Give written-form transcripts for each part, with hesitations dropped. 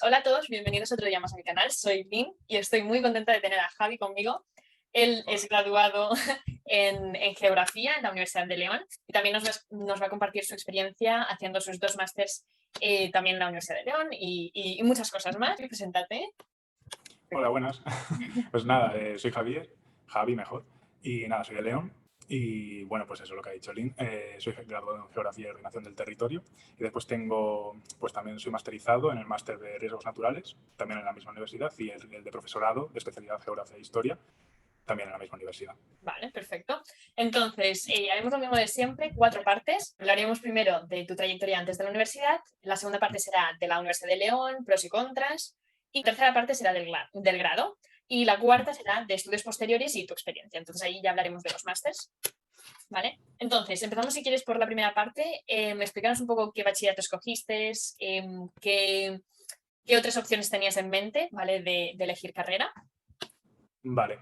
hola a todos, bienvenidos otro día más a mi canal. Soy Lynn y estoy muy contenta de tener a Javi conmigo. Él es graduado en Geografía en la Universidad de León y también nos va a compartir su experiencia haciendo sus dos másters también en la Universidad de León y muchas cosas más. Preséntate. Hola, buenas. Pues nada, soy Javi mejor, y nada, soy de León. Y bueno, pues eso es lo que ha dicho Lynn. Soy graduado en Geografía y Ordenación del Territorio. Y después pues también soy masterizado en el máster de Riesgos Naturales, también en la misma universidad, y el de profesorado de especialidad Geografía e Historia, también en la misma universidad. Vale, perfecto. Entonces, haremos lo mismo de siempre, 4 partes. Hablaremos primero de tu trayectoria antes de la universidad, la segunda parte será de la Universidad de León, pros y contras, y la tercera parte será del grado, y la cuarta será de estudios posteriores y tu experiencia. Entonces ahí ya hablaremos de los másters. ¿Vale? Entonces, empezamos si quieres por la primera parte. Explícanos un poco qué bachillerato escogiste, qué otras opciones tenías en mente, ¿vale? De elegir carrera. Vale.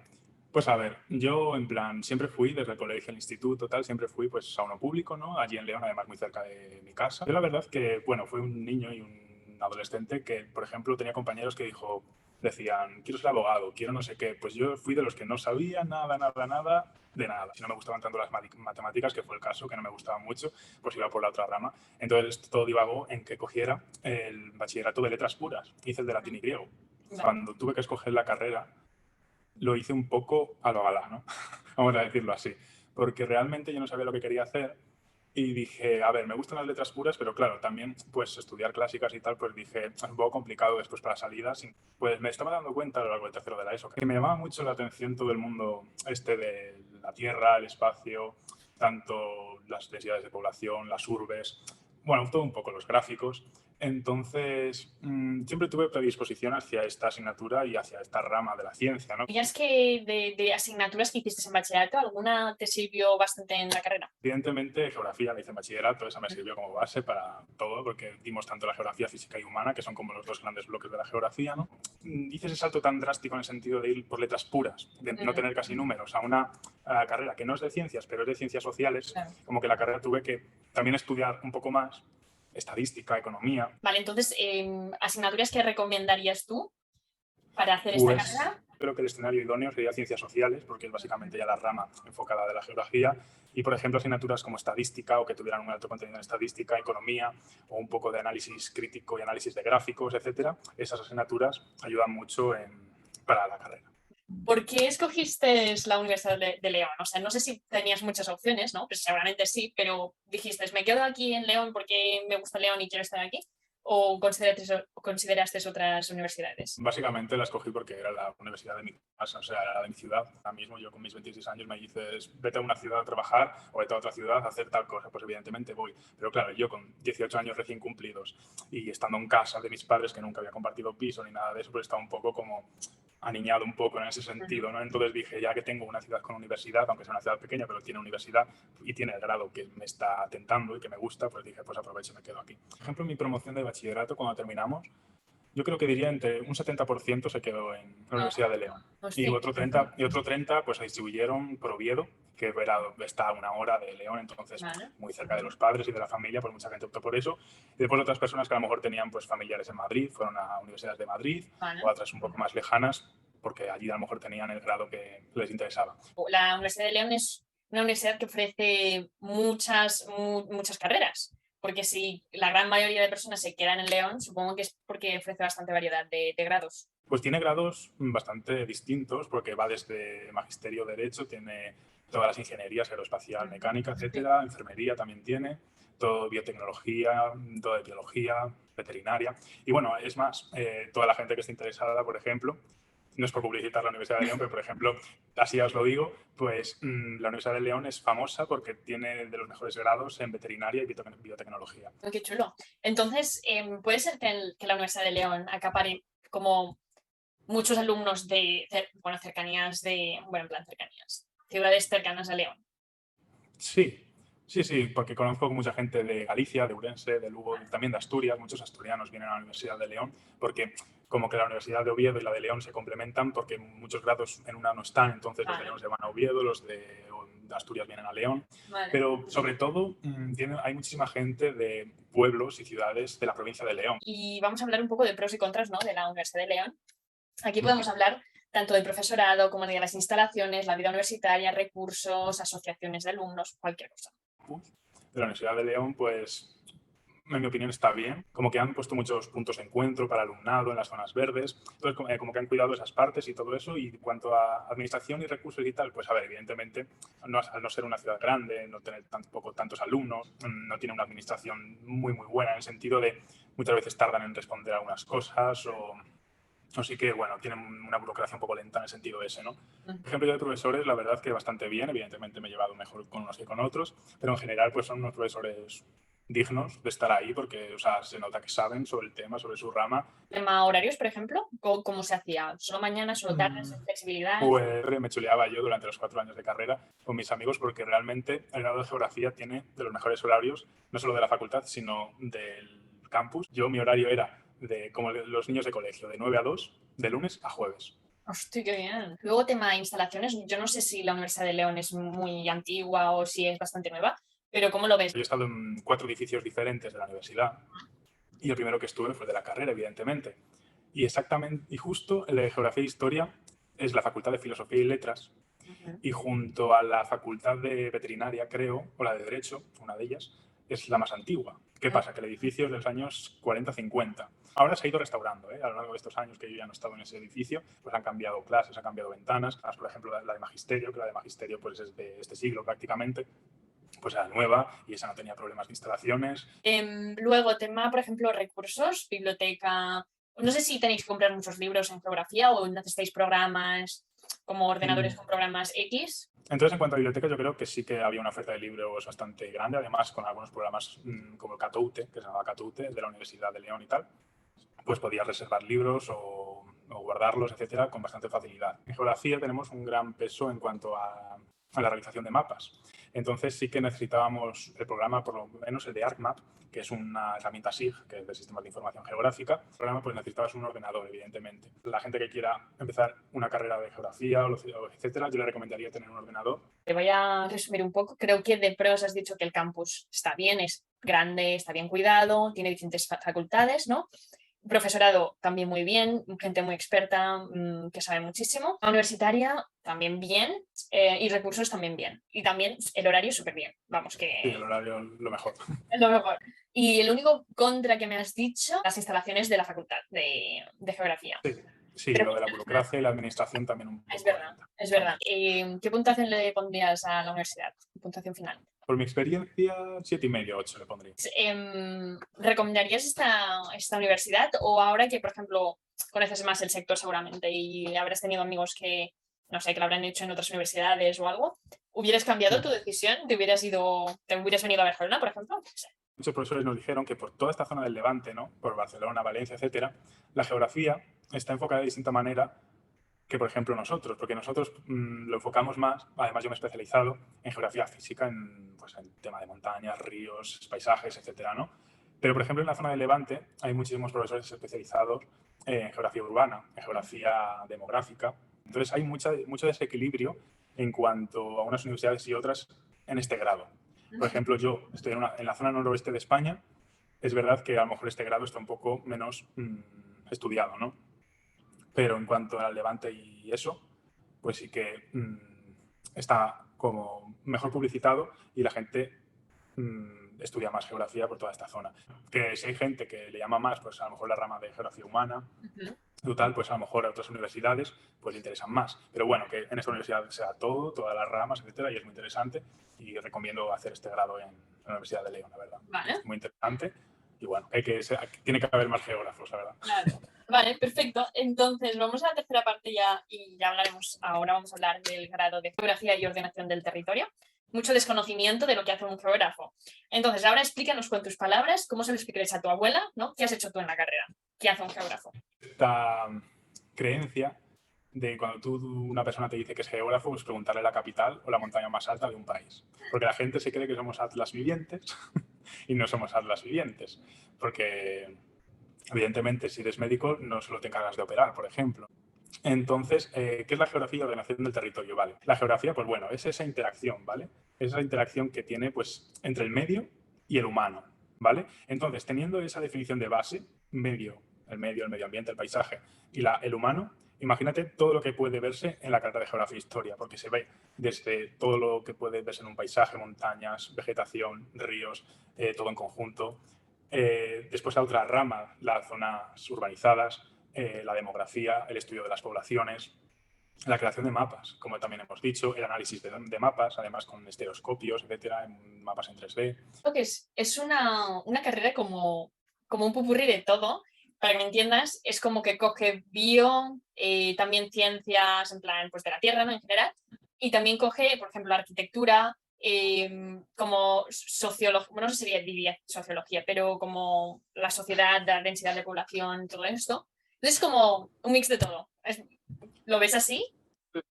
Pues a ver, yo en plan, siempre fui desde el colegio, el instituto, tal, siempre fui pues a uno público, ¿no? Allí en León, además muy cerca de mi casa. Yo la verdad que, bueno, fui un niño y un adolescente que, por ejemplo, tenía compañeros que decían, quiero ser abogado, quiero no sé qué. Pues yo fui de los que no sabía nada de nada. Si no me gustaban tanto las matemáticas, que fue el caso, que no me gustaban mucho, pues iba por la otra rama. Entonces todo divagó en que cogiera el bachillerato de letras puras. Hice el de latín y griego. Vale. Cuando tuve que escoger la carrera, lo hice un poco a lo galá, ¿no? Vamos a decirlo así. Porque realmente yo no sabía lo que quería hacer y dije, a ver, me gustan las letras puras, pero claro, también pues estudiar clásicas y tal, pues dije, es un poco complicado después para salidas. Pues me estaba dando cuenta a lo largo del tercero de la ESO que me llamaba mucho la atención todo el mundo este de la Tierra, el espacio, tanto las densidades de población, las urbes, bueno, todo un poco los gráficos. Entonces, siempre tuve predisposición hacia esta asignatura y hacia esta rama de la ciencia, ¿no? ¿Dirías que de asignaturas que hiciste en bachillerato, alguna te sirvió bastante en la carrera? Evidentemente, geografía la hice en bachillerato, esa me sirvió como base para todo, porque dimos tanto la geografía física y humana, que son como los dos grandes bloques de la geografía, ¿no? Hice ese salto tan drástico en el sentido de ir por letras puras, de no tener casi números, a una carrera que no es de ciencias, pero es de ciencias sociales, Claro. como que la carrera tuve que también estudiar un poco más estadística, economía. Vale, entonces, asignaturas que recomendarías tú para hacer esta Pues carrera. creo que el escenario idóneo sería ciencias sociales, porque es básicamente ya la rama enfocada de la geografía. Y, por ejemplo, asignaturas como estadística o que tuvieran un alto contenido en estadística, economía o un poco de análisis crítico y análisis de gráficos, etcétera, esas asignaturas ayudan mucho para la carrera. ¿Por qué escogiste la Universidad de León? O sea, no sé si tenías muchas opciones, ¿no? Pues seguramente sí, pero dijiste, ¿me quedo aquí en León porque me gusta León y quiero estar aquí? ¿O consideraste otras universidades? Básicamente la escogí porque era la universidad de mi casa, o sea, era la de mi ciudad. Ahora mismo yo con mis 26 años me dices, vete a una ciudad a trabajar o vete a otra ciudad a hacer tal cosa. Pues evidentemente voy. Pero claro, yo con 18 años recién cumplidos y estando en casa de mis padres, que nunca había compartido piso ni nada de eso, pues estaba un poco como aniñado un poco en ese sentido, ¿no? Entonces dije, ya que tengo una ciudad con universidad, aunque sea una ciudad pequeña, pero tiene universidad y tiene el grado que me está tentando y que me gusta, pues dije, pues aprovecho y me quedo aquí. Por ejemplo, en mi promoción de bachillerato, cuando terminamos, yo creo que diría entre un 70% se quedó en la Universidad de León. Y Hostia. otro 30 pues se distribuyeron por Oviedo, que está a una hora de León, entonces Vale. muy cerca de los padres y de la familia, pues mucha gente optó por eso. Y después otras personas que a lo mejor tenían pues familiares en Madrid, fueron a universidades de Madrid, Vale. o otras un poco más lejanas, porque allí a lo mejor tenían el grado que les interesaba. La Universidad de León es una universidad que ofrece muchas carreras, porque si la gran mayoría de personas se quedan en León, supongo que es porque ofrece bastante variedad de grados. Pues tiene grados bastante distintos, porque va desde magisterio, derecho, tiene todas las ingenierías, aeroespacial, mecánica, etcétera, enfermería también tiene, todo biotecnología, todo de biología, veterinaria. Y bueno, es más, toda la gente que esté interesada, por ejemplo, no es por publicitar la Universidad de León, pero por ejemplo, así ya os lo digo, pues la Universidad de León es famosa porque tiene de los mejores grados en veterinaria y biotecnología. Qué chulo. Entonces, ¿puede ser que la Universidad de León acapare como muchos alumnos bueno, en plan cercanías, ciudades cercanas a León? Sí, sí, porque conozco mucha gente de Galicia, de Ourense, de Lugo, también de Asturias. Muchos asturianos vienen a la Universidad de León porque como que la Universidad de Oviedo y la de León se complementan porque muchos grados en una no están, entonces los de Vale. León se van a Oviedo, los de de Asturias vienen a León, Vale. pero sobre todo hay muchísima gente de pueblos y ciudades de la provincia de León. Y vamos a hablar un poco de pros y contras, ¿no?, de la Universidad de León. Aquí podemos hablar tanto del profesorado como de las instalaciones, la vida universitaria, recursos, asociaciones de alumnos, cualquier cosa. De la Universidad de León, pues en mi opinión está bien, como que han puesto muchos puntos de encuentro para alumnado en las zonas verdes, entonces como que han cuidado esas partes y todo eso. Y en cuanto a administración y recursos y tal, pues a ver, evidentemente al no ser una ciudad grande, no tener tampoco tantos alumnos, no tiene una administración muy buena, en el sentido de muchas veces tardan en responder algunas cosas o sí que, bueno, tienen una burocracia un poco lenta en el sentido ese, ¿no? Por ejemplo, yo de profesores, la verdad que bastante bien, evidentemente me he llevado mejor con unos que con otros, pero en general pues son unos profesores dignos de estar ahí porque, o sea, se nota que saben sobre el tema, sobre su rama. ¿Tema horarios, por ejemplo? ¿Cómo se hacía? ¿Solo mañana, solo tardes, flexibilidad? Pues me chuleaba yo durante los 4 años de carrera con mis amigos porque realmente el grado de geografía tiene de los mejores horarios, no solo de la facultad, sino del campus. Mi horario era como los niños de colegio, de 9 a 2, de lunes a jueves. Hostia, qué bien. Luego, tema de instalaciones, yo no sé si la Universidad de León es muy antigua o si es bastante nueva, pero ¿cómo lo ves? Yo he estado en 4 edificios diferentes de la universidad y el primero que estuve fue de la carrera, evidentemente. Y justo el de Geografía e Historia es la Facultad de Filosofía y Letras, y junto a la Facultad de Veterinaria, creo, o la de Derecho, una de ellas, es la más antigua. ¿Qué pasa? Que el edificio es de los años 40-50. Ahora se ha ido restaurando, ¿eh? A lo largo de estos años que yo ya no he estado en ese edificio, pues han cambiado clases, han cambiado ventanas. Por ejemplo, la de Magisterio, que la de Magisterio pues es de este siglo prácticamente, pues era nueva y esa no tenía problemas de instalaciones. Luego, tema, por ejemplo, recursos, biblioteca. No sé si tenéis que comprar muchos libros en geografía o necesitáis programas como ordenadores con programas X. Entonces, en cuanto a biblioteca, yo creo que sí que había una oferta de libros bastante grande, además con algunos programas como Catoute, que se llamaba Catoute, de la Universidad de León y tal, pues podías reservar libros o guardarlos, etcétera, con bastante facilidad. En geografía tenemos un gran peso en cuanto a la realización de mapas. Entonces sí que necesitábamos el programa, por lo menos el de ArcMap, que es una herramienta SIG, que es de Sistemas de Información Geográfica. El programa, pues necesitabas un ordenador, evidentemente. La gente que quiera empezar una carrera de geografía, etcétera, yo le recomendaría tener un ordenador. Te voy a resumir un poco. Creo que de pros has dicho que el campus está bien, es grande, está bien cuidado, tiene diferentes facultades, ¿no? Profesorado también muy bien, gente muy experta que sabe muchísimo. La universitaria también bien y recursos también bien. Y también el horario súper bien. Vamos, que Sí, el horario lo mejor. es lo mejor. Y el único contra que me has dicho, las instalaciones de la facultad de geografía. Sí, Pero lo de la burocracia y la administración también un poco. es verdad, es verdad. ¿Qué puntuación le pondrías a la universidad? Puntuación final. Por mi experiencia, 7,5, 8 le pondría. ¿Recomendarías esta universidad o ahora que, por ejemplo, conoces más el sector seguramente y habrás tenido amigos que, no sé, que lo habrán hecho en otras universidades o algo, hubieras cambiado tu decisión? ¿Te hubieras venido a Barcelona, por ejemplo? Sí. Muchos profesores nos dijeron que por toda esta zona del Levante, ¿no? Por Barcelona, Valencia, etcétera, la geografía está enfocada de distinta manera que, por ejemplo, nosotros, porque nosotros lo enfocamos más. Además, yo me he especializado en geografía física, pues, en tema de montañas, ríos, paisajes, etcétera, ¿no? Pero, por ejemplo, en la zona del Levante hay muchísimos profesores especializados en geografía urbana, en geografía demográfica. Entonces, hay mucho desequilibrio en cuanto a unas universidades y otras en este grado. Por ejemplo, yo estoy en la zona noroeste de España. Es verdad que a lo mejor este grado está un poco menos estudiado, ¿no? Pero en cuanto al Levante y eso, pues sí que está como mejor publicitado y la gente estudia más geografía por toda esta zona. Que si hay gente que le llama más, pues a lo mejor la rama de geografía humana, total, pues a lo mejor a otras universidades pues le interesan más. Pero bueno, que en esta universidad sea todas las ramas, etcétera, y es muy interesante y recomiendo hacer este grado en la Universidad de León, la verdad. Vale. Es muy interesante y bueno, tiene que haber más geógrafos, la verdad. Claro. Vale, perfecto. Entonces, vamos a la tercera parte ya y ya hablaremos. Ahora vamos a hablar del grado de geografía y ordenación del territorio. Mucho desconocimiento de lo que hace un geógrafo. Entonces, ahora explícanos con tus palabras cómo se lo explicarías a tu abuela, ¿no? ¿Qué has hecho tú en la carrera? ¿Qué hace un geógrafo? Esta creencia de cuando una persona te dice que es geógrafo, pues preguntarle la capital o la montaña más alta de un país. Porque la gente se cree que somos atlas vivientes y no somos atlas vivientes. Porque, evidentemente, si eres médico, no solo te encargas de operar, por ejemplo. Entonces, ¿qué es la geografía y ordenación del territorio? Vale. La geografía, pues bueno, es esa interacción, ¿vale? Es esa interacción que tiene, pues, entre el medio y el humano, ¿vale? Entonces, teniendo esa definición de base, el medio ambiente, el paisaje y el humano, imagínate todo lo que puede verse en la carrera de geografía e historia, porque se ve desde todo lo que puede verse en un paisaje, montañas, vegetación, ríos, todo en conjunto. Después la otra rama, las zonas urbanizadas, la demografía, el estudio de las poblaciones, la creación de mapas, como también hemos dicho, el análisis de mapas, además con estereoscopios, etcétera, en mapas en 3D. Creo que es una carrera como un pupurrí de todo. Para que me entiendas, es como que coge bio, también ciencias en plan pues de la Tierra, ¿no? En general, y también coge, por ejemplo, arquitectura, como sociología, bueno, no sé si diría sociología, pero como la sociedad, la densidad de población, todo esto. Entonces es como un mix de todo. ¿Lo ves así?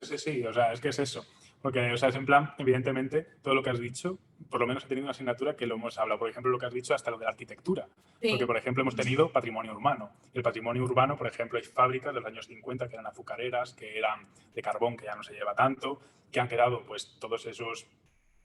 Sí, sí, o sea, es que es eso. Porque, o sea, es en plan, evidentemente, todo lo que has dicho, por lo menos he tenido una asignatura que lo hemos hablado. Por ejemplo, lo que has dicho hasta lo de la arquitectura. Porque, Sí. por ejemplo, hemos tenido patrimonio urbano. El patrimonio urbano, por ejemplo, hay fábricas de los años 50 que eran azucareras, que eran de carbón, que ya no se lleva tanto, que han quedado, pues, todos esos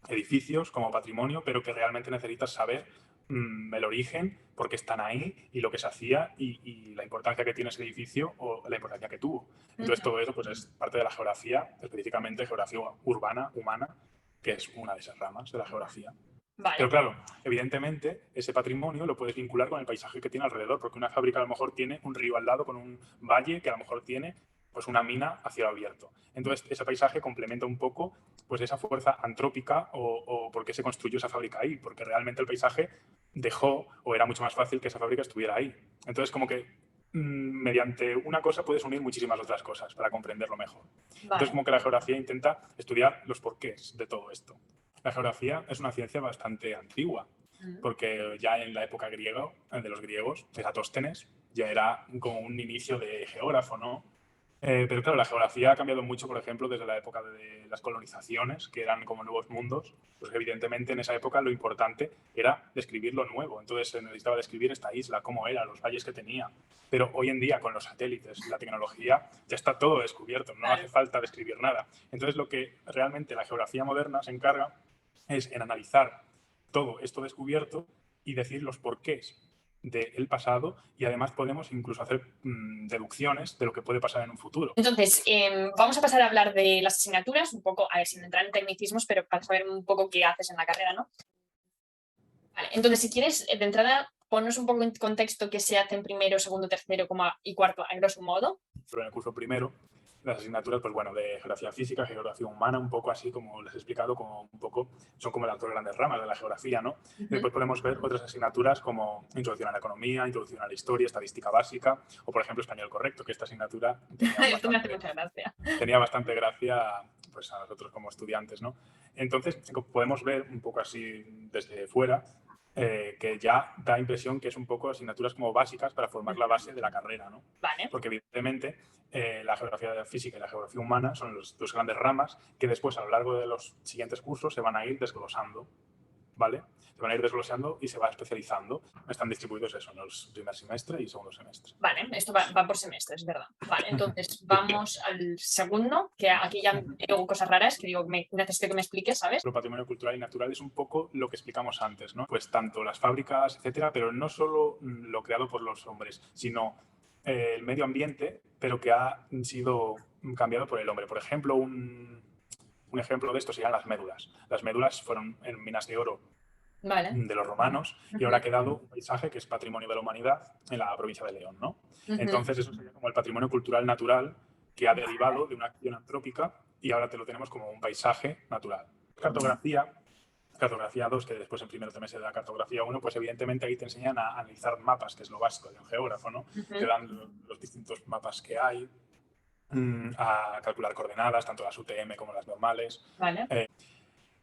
edificios como patrimonio, pero que realmente necesitas saber el origen, por qué están ahí y lo que se hacía y la importancia que tiene ese edificio o la importancia que tuvo. Entonces, todo eso pues, es parte de la geografía, específicamente geografía urbana, humana, que es una de esas ramas de la geografía. Pero Vale. claro, evidentemente, ese patrimonio lo puedes vincular con el paisaje que tiene alrededor, porque una fábrica a lo mejor tiene un río al lado con un valle que a lo mejor tiene pues una mina a cielo abierto. Entonces, ese paisaje complementa un poco pues esa fuerza antrópica o por qué se construyó esa fábrica ahí, porque realmente el paisaje dejó o era mucho más fácil que esa fábrica estuviera ahí. Entonces, como que mediante una cosa puedes unir muchísimas otras cosas para comprenderlo mejor. Entonces, Vale. como que la geografía intenta estudiar los porqués de todo esto. La geografía es una ciencia bastante antigua, porque ya en la época griega, de los griegos, Eratóstenes, ya era como un inicio de geógrafo, ¿no? Pero claro, la geografía ha cambiado mucho, por ejemplo, desde la época de las colonizaciones, que eran como nuevos mundos. Pues evidentemente en esa época lo importante era describir lo nuevo. Entonces se necesitaba describir esta isla, cómo era, los valles que tenía. Pero hoy en día, con los satélites, la tecnología, ya está todo descubierto, no Claro. hace falta describir nada. Entonces lo que realmente la geografía moderna se encarga es en analizar todo esto descubierto y decir los porqués del pasado y además podemos incluso hacer deducciones de lo que puede pasar en un futuro. Entonces, vamos a pasar a hablar de las asignaturas, un poco, a ver, sin entrar en tecnicismos, pero para saber un poco qué haces en la carrera, ¿no? Vale, entonces, si quieres, de entrada, ponnos un poco en contexto qué se hace en primero, segundo, tercero y cuarto, a grosso modo. Pero en el curso primero, las asignaturas, pues bueno, de geografía física, geografía humana, un poco así como les he explicado, como un poco, son como las dos grandes ramas de la geografía, ¿no? Después podemos ver otras asignaturas como introducción a la economía, introducción a la historia, estadística básica, o por ejemplo español correcto, que esta asignatura Esto me hace mucha gracia. tenía bastante gracia pues, a nosotros como estudiantes, ¿no? Entonces, podemos ver un poco así desde fuera que ya da impresión que es un poco asignaturas como básicas para formar la base de la carrera, ¿no? Vale. Porque evidentemente la geografía física y la geografía humana son las dos grandes ramas que después a lo largo de los siguientes cursos se van a ir desglosando, ¿vale? Se van a ir desglosando y se va especializando. Están distribuidos eso en el primer semestre y segundo semestre. Vale, esto va por semestre, es verdad. Vale, entonces vamos al segundo, que aquí ya digo cosas raras que digo, necesito que me expliques, ¿sabes? Lo patrimonio cultural y natural es un poco lo que explicamos antes, ¿no? Pues tanto las fábricas, etcétera, pero no solo lo creado por los hombres, sino el medio ambiente, pero que ha sido cambiado por el hombre. Por ejemplo, un ejemplo de esto serían las médulas. Las médulas fueron en minas de oro Vale. de los romanos y ahora ha quedado un paisaje que es patrimonio de la humanidad en la provincia de León, ¿no? Entonces eso sería como el patrimonio cultural natural que ha derivado de una acción antrópica y ahora te lo tenemos como un paisaje natural. Cartografía, cartografía 2, que después en primer semestre de la cartografía 1, pues evidentemente ahí te enseñan a analizar mapas, que es lo básico de un geógrafo, ¿no? Te dan los distintos mapas que hay, a calcular coordenadas, tanto las UTM como las normales. Vale.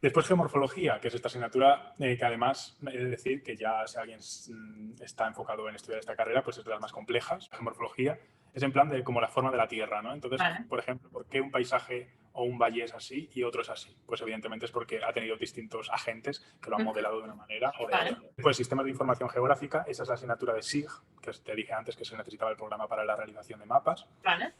Después geomorfología, que es esta asignatura que además he de decir que ya si alguien está enfocado en estudiar esta carrera, pues es de las más complejas. Geomorfología es en plan de como la forma de la Tierra, ¿no? Entonces, Vale. por ejemplo, ¿por qué un paisaje o un valle es así y otro es así? Pues evidentemente es porque ha tenido distintos agentes que lo han modelado de una manera o de otra. Pues sistemas de información geográfica, esa es la asignatura de SIG, que te dije antes que se necesitaba el programa para la realización de mapas. Vale.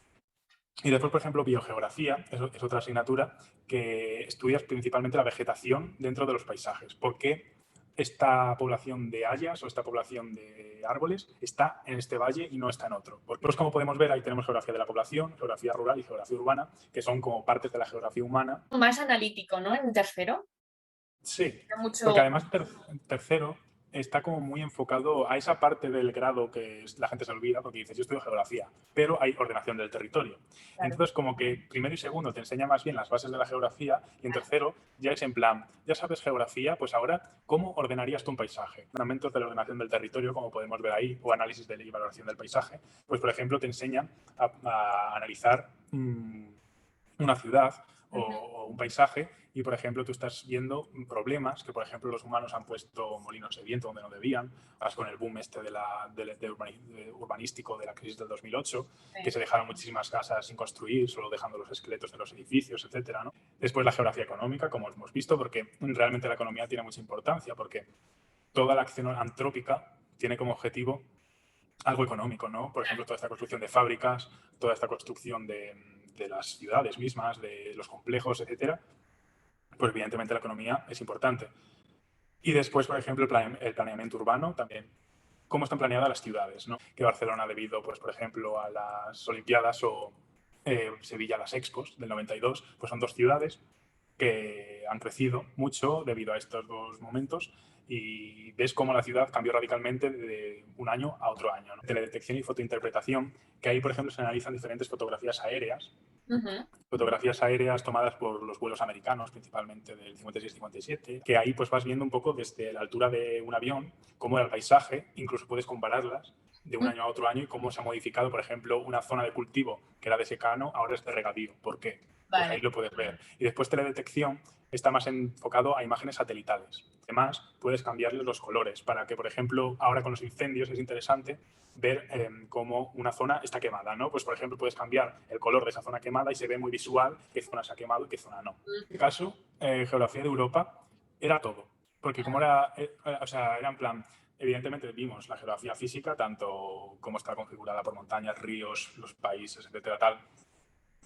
Y después, por ejemplo, biogeografía es otra asignatura que estudias principalmente la vegetación dentro de los paisajes. ¿Por qué esta población de hayas o esta población de árboles está en este valle y no está en otro? Porque, pues, como podemos ver, ahí tenemos geografía de la población, geografía rural y geografía urbana, que son como partes de la geografía humana. Más analítico, ¿no? En tercero. Sí, porque Mucho. además tercero está como muy enfocado a esa parte del grado que la gente se olvida porque dices, yo estudio geografía, pero hay ordenación del territorio. Claro. Entonces, como que primero y segundo te enseña más bien las bases de la geografía y en tercero ya es en plan, ya sabes geografía, pues ahora, ¿cómo ordenarías tú un paisaje? Fundamentos de la ordenación del territorio, como podemos ver ahí, o análisis de y valoración del paisaje, pues por ejemplo te enseñan a analizar una ciudad o un paisaje y, por ejemplo, tú estás viendo problemas que, por ejemplo, los humanos han puesto molinos de viento donde no debían, vas con el boom este de urbanístico de la crisis del 2008, que se dejaron muchísimas casas sin construir, solo dejando los esqueletos de los edificios, etcétera, ¿no? Después la geografía económica, como hemos visto, porque realmente la economía tiene mucha importancia, porque toda la acción antrópica tiene como objetivo algo económico, ¿no? Por ejemplo, toda esta construcción de fábricas, toda esta construcción de las ciudades mismas, de los complejos, etcétera, pues evidentemente la economía es importante. Y después, por ejemplo, el planeamiento urbano también. ¿Cómo están planeadas las ciudades? ¿No? Que Barcelona, debido, pues, por ejemplo, a las Olimpiadas o Sevilla a las Expos del 92, pues son dos ciudades que han crecido mucho debido a estos dos momentos y ves cómo la ciudad cambió radicalmente de un año a otro año, ¿no? Teledetección y fotointerpretación, que ahí, por ejemplo, se analizan diferentes fotografías aéreas, fotografías aéreas tomadas por los vuelos americanos, principalmente del 56-57, que ahí pues vas viendo un poco desde la altura de un avión cómo era el paisaje, incluso puedes compararlas de un año a otro año y cómo se ha modificado, por ejemplo, una zona de cultivo que era de secano, ahora es de regadío. ¿Por qué? Pues ahí Vale. lo puedes ver. Y después teledetección está más enfocado a imágenes satelitales. Además, puedes cambiarles los colores para que, por ejemplo, ahora con los incendios es interesante ver cómo una zona está quemada, ¿no? Pues, por ejemplo, puedes cambiar el color de esa zona quemada y se ve muy visual qué zona se ha quemado y qué zona no. En este caso, geografía de Europa era todo, porque como era, o sea, era en plan, evidentemente vimos la geografía física, tanto cómo está configurada por montañas, ríos, los países, etcétera, tal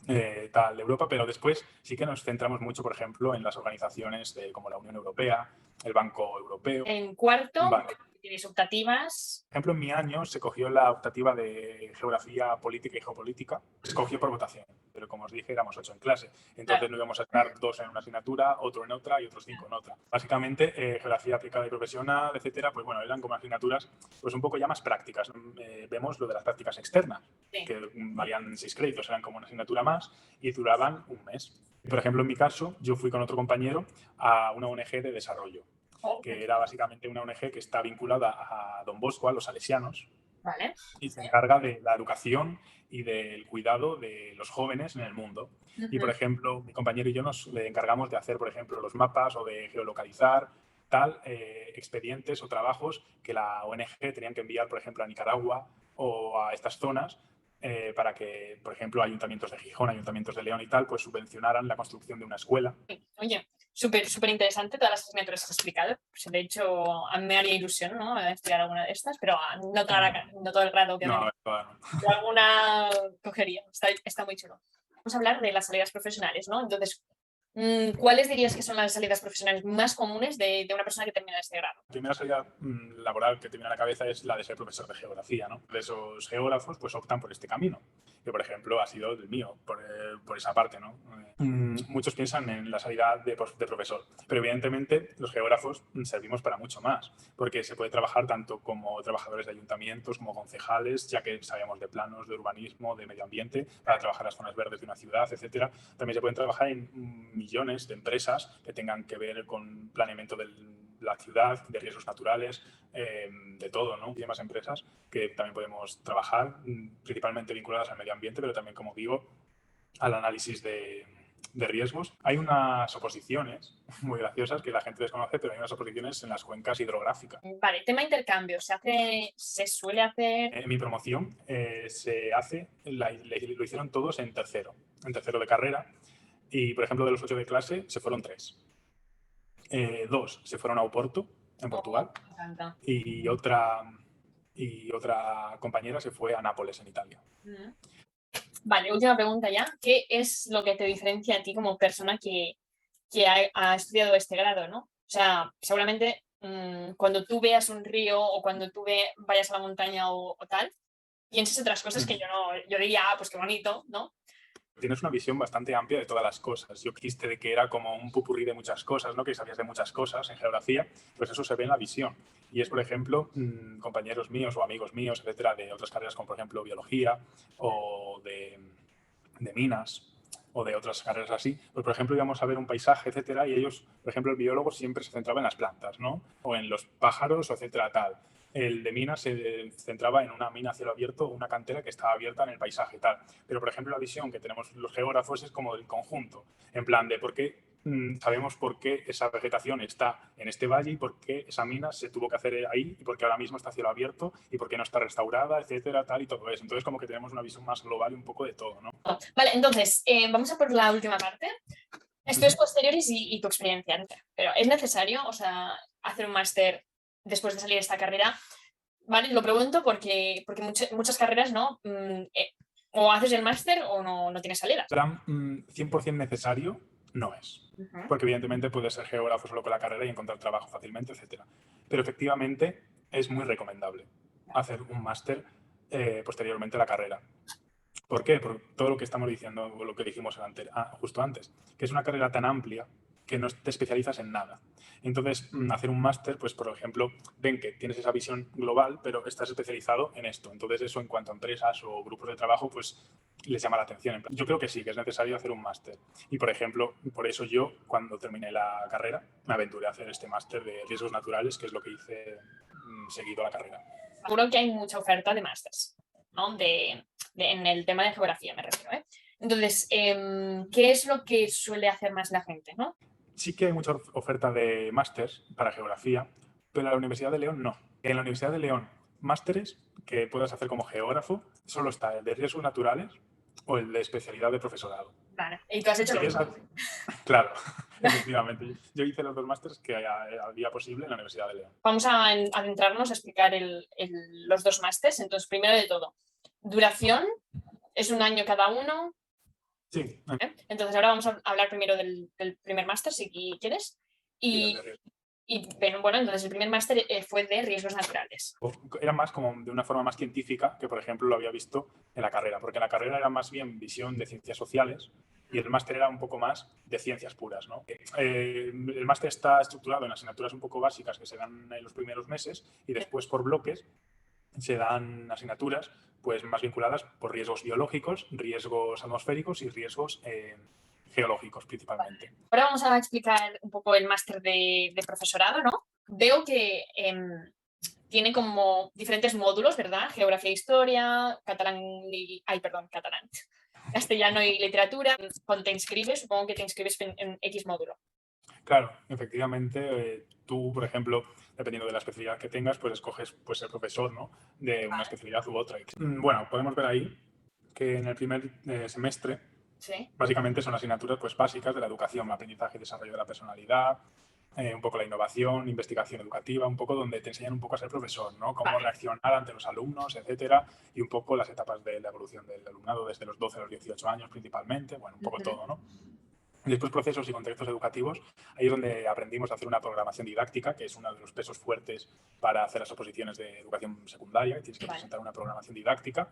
de Europa, pero después sí que nos centramos mucho, por ejemplo, en las organizaciones como la Unión Europea, el Banco Europeo. En cuarto, Vale. tienes optativas. Por ejemplo, en mi año se cogió la optativa de Geografía Política y Geopolítica. Se cogió por votación, pero como os dije, éramos 8 en clase. Entonces Claro. no íbamos a estar 2 en una asignatura, otro en otra y otros 5 en otra. Básicamente, Geografía Aplicada y Profesional, etcétera, pues bueno, eran como asignaturas pues un poco ya más prácticas. Vemos lo de las prácticas externas, Sí. que valían 6 créditos, eran como una asignatura más y duraban un mes. Por ejemplo, en mi caso, yo fui con otro compañero a una ONG de desarrollo, que era básicamente una ONG que está vinculada a Don Bosco, a los salesianos, Vale. y se encarga de la educación y del cuidado de los jóvenes en el mundo. Y, por ejemplo, mi compañero y yo nos le encargamos de hacer, por ejemplo, los mapas o de geolocalizar expedientes o trabajos que la ONG tenían que enviar, por ejemplo, a Nicaragua o a estas zonas para que, por ejemplo, ayuntamientos de Gijón, ayuntamientos de León y tal, pues subvencionaran la construcción de una escuela. Oye, súper interesante todas las asignaturas que has explicado. Pues, de hecho, a mí me haría ilusión, ¿no? Estudiar alguna de estas, pero no todo el grado, obviamente. No, bueno. Yo alguna cogería. Está muy chulo. Vamos a hablar de las salidas profesionales, ¿no? Entonces, ¿cuáles dirías que son las salidas profesionales más comunes de una persona que termina este grado? La primera salida laboral que te viene a la cabeza es la de ser profesor de geografía, ¿no? De esos geógrafos pues optan por este camino, que por ejemplo ha sido el mío, por esa parte, ¿no? Muchos piensan en la salida de profesor, pero evidentemente los geógrafos servimos para mucho más, porque se puede trabajar tanto como trabajadores de ayuntamientos, como concejales, ya que sabemos de planos, de urbanismo, de medio ambiente, para trabajar las zonas verdes de una ciudad, etcétera. También se pueden trabajar en millones de empresas que tengan que ver con planeamiento de la ciudad, de riesgos naturales, de todo, ¿no? Y demás empresas que también podemos trabajar, principalmente vinculadas al medio ambiente, pero también, como digo, al análisis de riesgos. Hay unas oposiciones muy graciosas que la gente desconoce, pero hay unas oposiciones en las cuencas hidrográficas. Vale, tema intercambio. Se suele hacer. En mi promoción se hace, lo hicieron todos en tercero de carrera. Y, por ejemplo, de los 8 de clase se fueron 3. 2 se fueron a Oporto, en Portugal, Me encanta. y otra compañera se fue a Nápoles, en Italia. Vale, última pregunta ya. ¿Qué es lo que te diferencia a ti como persona que ha estudiado este grado, ¿no? O sea, seguramente cuando tú veas un río o cuando tú vayas a la montaña o tal, pienses otras cosas que Ujú. yo diría, pues qué bonito, ¿no? Tienes una visión bastante amplia de todas las cosas. Yo quiste de que era como un popurrí de muchas cosas, ¿no? Que sabías de muchas cosas en geografía, pues eso se ve en la visión. Y es, por ejemplo, compañeros míos o amigos míos, etcétera, de otras carreras como, por ejemplo, biología o de minas o de otras carreras así, pues por ejemplo íbamos a ver un paisaje, etcétera, y ellos, por ejemplo, el biólogo siempre se centraba en las plantas, ¿no? O en los pájaros, etcétera, tal. El de minas se centraba en una mina a cielo abierto o una cantera que estaba abierta en el paisaje, tal. Pero, por ejemplo, la visión que tenemos los geógrafos es como del conjunto, en plan de por qué sabemos por qué esa vegetación está en este valle y por qué esa mina se tuvo que hacer ahí y por qué ahora mismo está a cielo abierto y por qué no está restaurada, etcétera, tal y todo eso. Entonces, como que tenemos una visión más global y un poco de todo, ¿no? Vale, entonces, vamos a por la última parte. Estudios Ujú. posteriores y tu experiencia. Pero ¿es necesario, o sea, hacer un máster después de salir de esta carrera? Vale, lo pregunto porque muchas carreras, ¿no? O haces el máster o no tienes salida. Plan 100% necesario no es. Ujú. Porque evidentemente puedes ser geógrafo solo con la carrera y encontrar trabajo fácilmente, etcétera. Pero efectivamente es muy recomendable hacer un máster posteriormente a la carrera. ¿Por qué? Por todo lo que estamos diciendo, o lo que dijimos justo antes, que es una carrera tan amplia que no te especializas en nada. Entonces, hacer un máster, pues por ejemplo, ven que tienes esa visión global, pero estás especializado en esto. Entonces, eso en cuanto a empresas o grupos de trabajo, pues les llama la atención. Yo creo que sí, que es necesario hacer un máster. Y, por ejemplo, por eso yo, cuando terminé la carrera, me aventuré a hacer este máster de riesgos naturales, que es lo que hice seguido a la carrera. Seguro que hay mucha oferta de másters, ¿no? En el tema de geografía me refiero, ¿eh? Entonces, ¿qué es lo que suele hacer más la gente, ¿no? Sí que hay mucha oferta de másters para geografía, pero en la Universidad de León no. En la Universidad de León, másteres que puedas hacer como geógrafo, solo está el de riesgos naturales o el de especialidad de profesorado. Vale. Y tú has hecho Si lo quieres, mismo. claro, efectivamente. Yo hice los dos másters que había posible en la Universidad de León. Vamos a adentrarnos a explicar los dos másters. Entonces, primero de todo, duración es un año cada uno. Sí, Entonces, ahora vamos a hablar primero del primer máster, si quieres. sí, el Y, de riesgos. bueno, entonces el primer máster fue de riesgos naturales. Era más como de una forma más científica que, por ejemplo, lo había visto en la carrera, porque en la carrera era más bien visión de ciencias sociales y el máster era un poco más de ciencias puras, ¿no? El máster está estructurado en asignaturas un poco básicas que se dan en los primeros meses y después por bloques se dan asignaturas pues más vinculadas por riesgos biológicos, riesgos atmosféricos y riesgos geológicos principalmente. Ahora vamos a explicar un poco el máster de profesorado, ¿no? Veo que tiene como diferentes módulos, ¿verdad? Geografía e historia, catalán ay, perdón, catalán, castellano y literatura. Cuando te inscribes, supongo que te inscribes en X módulo. Claro, efectivamente, tú, por ejemplo, dependiendo de la especialidad que tengas, pues escoges pues, ser profesor, ¿no? De una especialidad u otra. Bueno, podemos ver ahí que en el primer semestre Sí. básicamente son asignaturas pues, básicas de la educación, aprendizaje y desarrollo de la personalidad, un poco la innovación, investigación educativa, un poco donde te enseñan un poco a ser profesor, ¿no? Cómo Vale. reaccionar ante los alumnos, etcétera, y un poco las etapas de la evolución del alumnado desde los 12 a los 18 años principalmente, bueno, un poco todo, ¿no? Y después procesos y contextos educativos, ahí es donde aprendimos a hacer una programación didáctica, que es uno de los pesos fuertes para hacer las oposiciones de educación secundaria, tienes que Vale. presentar una programación didáctica.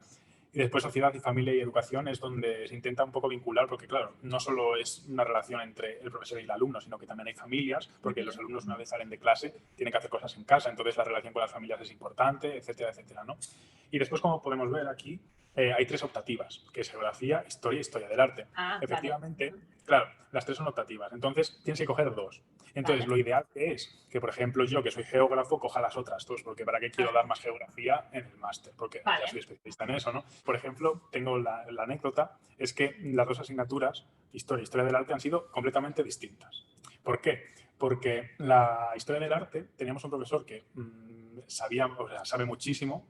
Y después sociedad y familia y educación es donde se intenta un poco vincular, porque claro, no solo es una relación entre el profesor y el alumno, sino que también hay familias, porque los alumnos una vez salen de clase tienen que hacer cosas en casa, entonces la relación con las familias es importante, etcétera, etcétera, ¿no? Y después, como podemos ver aquí, hay tres optativas, que es geografía, historia y historia del arte. Ah, vale. Efectivamente, claro, las tres son optativas, entonces tienes que coger dos. Entonces, Vale. lo ideal es que, por ejemplo, yo, que soy geógrafo, coja las otras dos, porque ¿para qué quiero dar más geografía en el máster? Porque ya Vale. soy especialista en eso, ¿no? Por ejemplo, tengo la anécdota, es que las dos asignaturas, historia y historia del arte, han sido completamente distintas. ¿Por qué? Porque la historia del arte teníamos un profesor que sabía, o sea, sabe muchísimo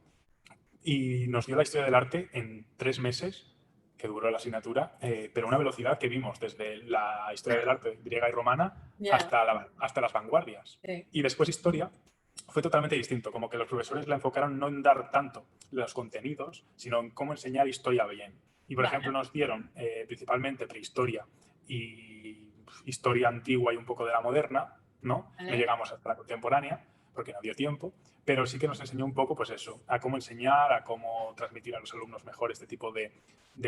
y nos dio la historia del arte en 3 meses que duró la asignatura, pero a una velocidad que vimos desde la historia del arte griega y romana Ya. hasta las vanguardias. Sí. Y después historia fue totalmente distinto, como que los profesores la enfocaron no en dar tanto los contenidos, sino en cómo enseñar historia bien. Y, por ejemplo, nos dieron principalmente prehistoria y historia antigua y un poco de la moderna, ¿no? No Vale. llegamos hasta la contemporánea porque no dio tiempo, pero sí que nos enseñó un poco, pues eso, a cómo enseñar, a cómo transmitir a los alumnos mejor este tipo de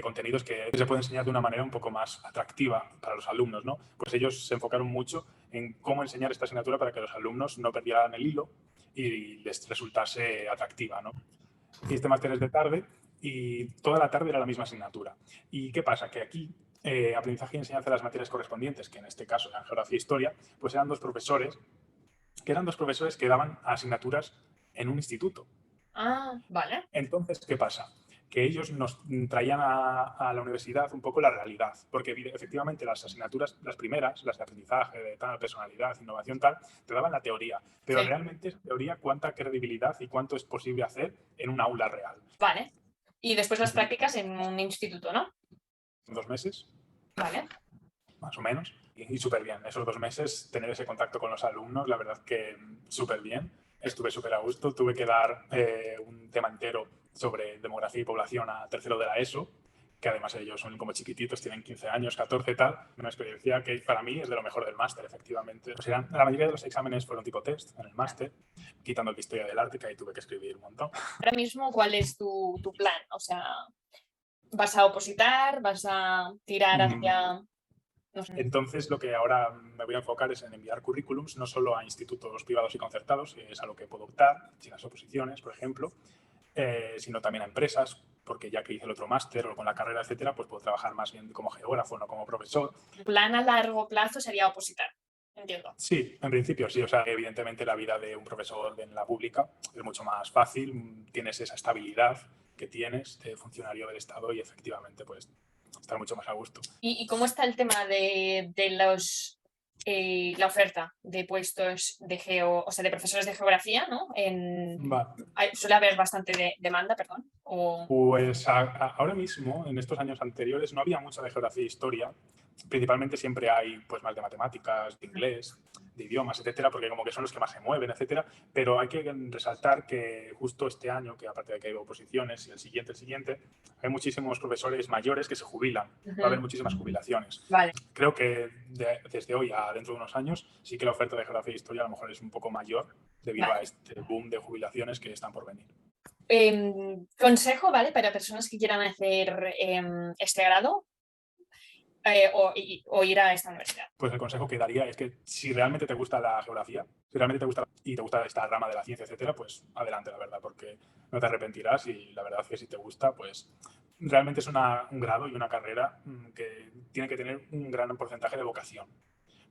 contenidos que se puede enseñar de una manera un poco más atractiva para los alumnos, ¿no? Pues ellos se enfocaron mucho en cómo enseñar esta asignatura para que los alumnos no perdieran el hilo y les resultase atractiva, ¿no? Y este máster es de tarde y toda la tarde era la misma asignatura. ¿Y qué pasa? Que aquí aprendizaje y enseñanza de las materias correspondientes, que en este caso eran geografía e historia, pues eran dos profesores que daban asignaturas en un instituto. Ah, vale. Entonces, ¿qué pasa? Que ellos nos traían a la universidad un poco la realidad, porque efectivamente las asignaturas, las primeras, las de aprendizaje, de tal, personalidad, innovación, tal, te daban la teoría, pero Sí. realmente esa teoría, cuánta credibilidad y cuánto es posible hacer en un aula real. Vale. Y después las prácticas en un instituto, ¿no? 2 meses, Vale. más o menos, y súper bien. Esos 2 meses, tener ese contacto con los alumnos, la verdad que súper bien. Estuve súper a gusto. Tuve que dar un tema entero sobre demografía y población a tercero de la ESO, que además ellos son como chiquititos, tienen 15 años, 14 tal. Una experiencia que para mí es de lo mejor del máster, efectivamente. O sea, la mayoría de los exámenes fueron tipo test en el máster, quitando la historia del arte, que ahí tuve que escribir un montón. Ahora mismo, ¿cuál es tu plan? O sea, ¿vas a opositar? ¿Vas a tirar hacia...? No sé. Entonces, lo que ahora me voy a enfocar es en enviar currículums, no solo a institutos privados y concertados, que es a lo que puedo optar, sin las oposiciones, por ejemplo, sino también a empresas, porque ya que hice el otro máster o con la carrera, etcétera, pues puedo trabajar más bien como geógrafo, no como profesor. Tu plan a largo plazo sería opositar, entiendo. Sí, en principio sí. O sea, evidentemente la vida de un profesor en la pública es mucho más fácil, tienes esa estabilidad que tienes de funcionario del Estado y efectivamente pues estar mucho más a gusto. ¿Y cómo está el tema de los, la oferta de puestos de o sea, de profesores de geografía, ¿no? Va. Suele haber bastante demanda, perdón. Pues ahora mismo, en estos años anteriores, no había mucha de geografía e historia. Principalmente siempre hay pues, más de matemáticas, de inglés, de idiomas, etcétera, porque como que son los que más se mueven, etcétera. Pero hay que resaltar que justo este año, que aparte de que hay oposiciones y el siguiente, hay muchísimos profesores mayores que se jubilan. Va a haber muchísimas jubilaciones. Vale. Creo que desde hoy a dentro de unos años sí que la oferta de geografía e historia a lo mejor es un poco mayor debido a este boom de jubilaciones que están por venir. Consejo, ¿vale? Para personas que quieran hacer este grado o ir a esta universidad. Pues el consejo que daría es que si realmente te gusta la geografía, si realmente te gusta y te gusta esta rama de la ciencia, etcétera, pues adelante, la verdad, porque no te arrepentirás y la verdad es que si te gusta, pues realmente es un grado y una carrera que tiene que tener un gran porcentaje de vocación,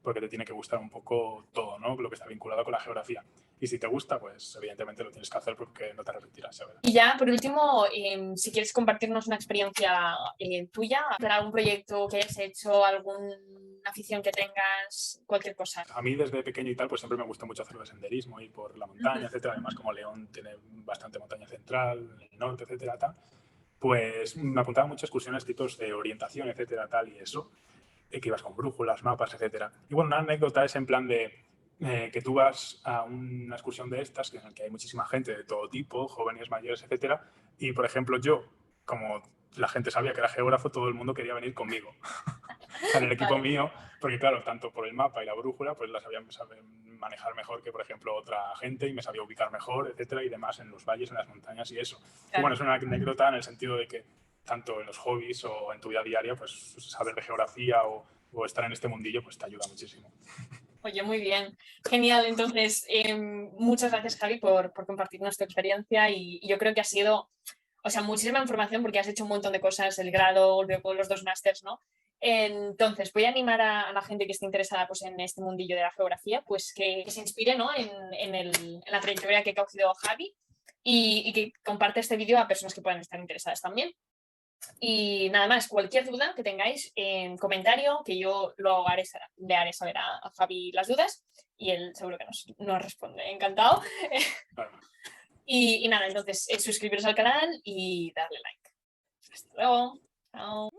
porque te tiene que gustar un poco todo, ¿no? Lo que está vinculado con la geografía. Y si te gusta, pues evidentemente lo tienes que hacer porque no te arrepentirás, ¿sabes? Y ya, por último, si quieres compartirnos una experiencia tuya, algún proyecto que hayas hecho, alguna afición que tengas, cualquier cosa. A mí desde pequeño y tal, pues siempre me gusta mucho hacer el senderismo y por la montaña, etcétera. Además, como León tiene bastante montaña central, en el norte, etcétera, tal, pues me apuntaba a muchas excursiones, tipos de orientación, etcétera, tal, y eso, que ibas con brújulas, mapas, etcétera. Y bueno, una anécdota es en plan de que tú vas a una excursión de estas, en la que hay muchísima gente de todo tipo, jóvenes, mayores, etcétera, y por ejemplo yo, como la gente sabía que era geógrafo, todo el mundo quería venir conmigo. O sea, en el equipo mío, porque claro, tanto por el mapa y la brújula, pues la sabía manejar mejor que, por ejemplo, otra gente y me sabía ubicar mejor, etcétera, y demás en los valles, en las montañas y eso. Y bueno, es una anécdota en el sentido de que tanto en los hobbies o en tu vida diaria, pues saber de geografía o estar en este mundillo, pues te ayuda muchísimo. Oye, muy bien. Genial. Entonces, muchas gracias, Javi, por compartirnos tu experiencia y yo creo que ha sido, o sea, muchísima información porque has hecho un montón de cosas, el grado, luego los 2 másters, ¿no? Entonces, voy a animar a la gente que esté interesada pues, en este mundillo de la geografía, pues que se inspire, ¿no? en la trayectoria que ha cogido Javi y que comparte este vídeo a personas que puedan estar interesadas también. Y nada más, cualquier duda que tengáis en comentario, que yo le haré saber a Javi las dudas y él seguro que nos responde. Encantado. Claro. Y nada, entonces suscribiros al canal y darle like. Hasta luego. Chao.